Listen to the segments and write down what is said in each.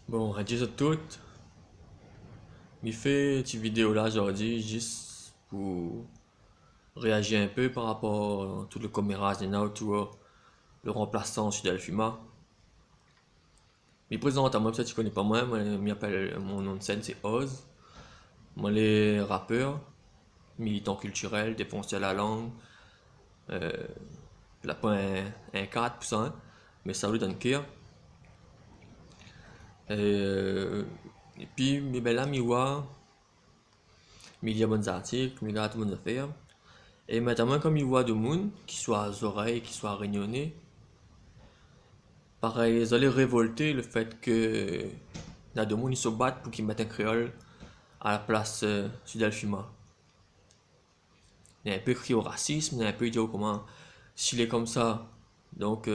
Bon, adieu à toutes. Je fais une petite vidéo là aujourd'hui juste pour réagir un peu par rapport à tout le commérage et autour le remplaçant sur Delphima. Je présente à moi, peut-être tu connais pas moi, m'appelle mon nom de scène c'est Oz. Moi les rappeur, militant culturel, défoncer la langue, euh, la pas un 4 pour ça, hein, mais ça lui donne cœur. Et puis, mais ben là, mi wa, mi lit bonnes articles, mi regarde bonnes affaires. Et notamment comme il voit de monde, qui soit à oreilles, qui soit réunionnais, pareil, ils allaient révolter le fait que y a de monde ils se battent pour qu'ils mettent un créole à la place sur Delphima. Il y a un peu crié au racisme, il y a un peu dit oh, comment s'il est comme ça, donc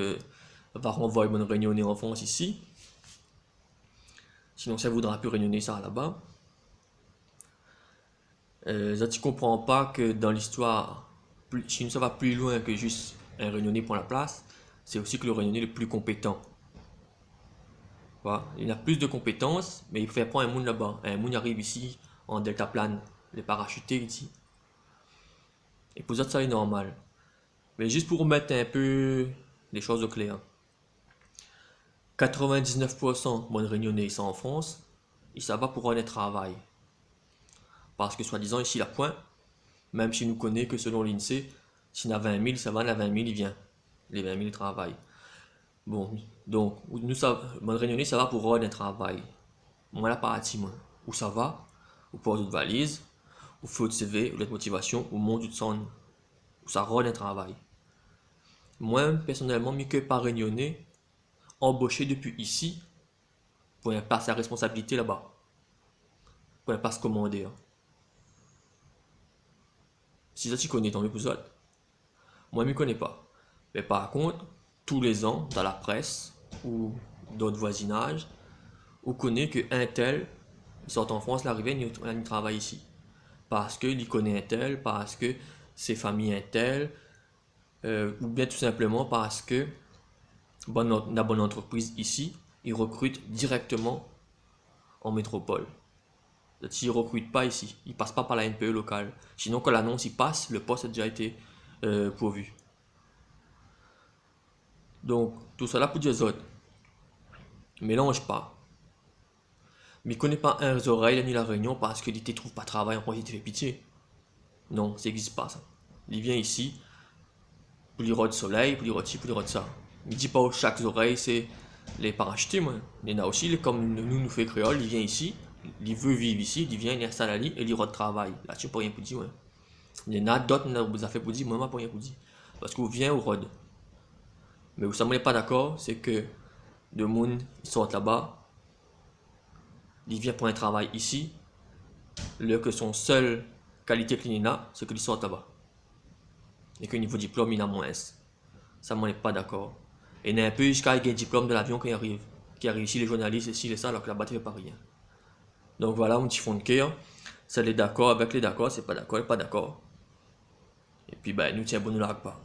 va renvoyer mon réunionnais en France ici, sinon ça voudra plus réunionnais ça là-bas. Ça tu comprends pas que dans l'histoire, si ça va plus loin que juste un réunionnais pour la place, c'est aussi que le réunionnais est le plus compétent. Voilà. Il a plus de compétences, mais il fait pas un monde là-bas. Un monde arrive ici en deltaplane, les parachutés ici. Et pour ça, ça est normal. Mais juste pour remettre un peu les choses au clair. 99% de réunionnais ici en France, et ça va pour un travail. Parce que soi-disant ici la pointe, même si nous connaît que selon l'INSEE, s'il y a 20 000, ça va, la 20 000 il vient. Les 20 000 ils travaillent. Bon, donc, nous, ça, mon réunionnais, ça va pour un travail. Moi, la partie, moi, où ça va, ou pour une valise, ou faut de CV, ou de motivation, ou monde de son, ou ça rôle un travail. Moi, personnellement, mieux que par réunionnais, embauché depuis ici, pour un passer à responsabilité là-bas, pour un passe commander. Hein. Si ça tu connais, tant mieux pour ça. Moi, je ne connais pas. Mais par contre, tous les ans, dans la presse, ou d'autres voisinages, on connaît qu'un tel sort en France, l'arrivée, il travaille ici. Parce qu'il connaît un tel, parce que ses familles un tel, ou bien tout simplement parce que la bonne entreprise ici, ils recrutent directement en métropole. S'ils ne recrutent pas ici, ils ne passent pas par la NPE locale. Sinon, quand l'annonce y passe, le poste a déjà été pourvu. Donc, tout cela pour dire autres, mélange pas. Mais ne connais pas un oreilles ni la réunion parce qu'il ne trouve pas de travail en il te fait pitié. Non, ça n'existe pas ça. Il vient ici, pour lire du soleil, pour lire ci, pour lire ça. Il dit pas chaque oreille, c'est les parachutés, moi. Il y en a aussi, comme nous fait créole, il vient ici, il veut vivre ici, il vient, il installe à lui et il de travail. Là, tu peux rien pour dire, ouais. Il y en a d'autres, vous avez fait pour dire, moi, pas rien pour dire. Parce qu'on vient au rod. Mais vous savez pas d'accord, c'est que le monde, ils sortent là-bas, il vient pour un travail ici, le que son seule qualité clinique, c'est qu'il sort là-bas. Et que niveau diplôme, il a moins. Ça, moi, n'est pas d'accord. Et il y a un peu jusqu'à un diplôme de l'avion qui arrive. Qui arrive ici, les journalistes, ici, les ça, alors que là-bas, tu fais pas rien. Donc voilà, mon petit fond de cœur. Ça, les d'accord avec les d'accord, c'est pas d'accord, pas d'accord. Et puis, ben, nous, tiens, bon, nous l'arrête pas.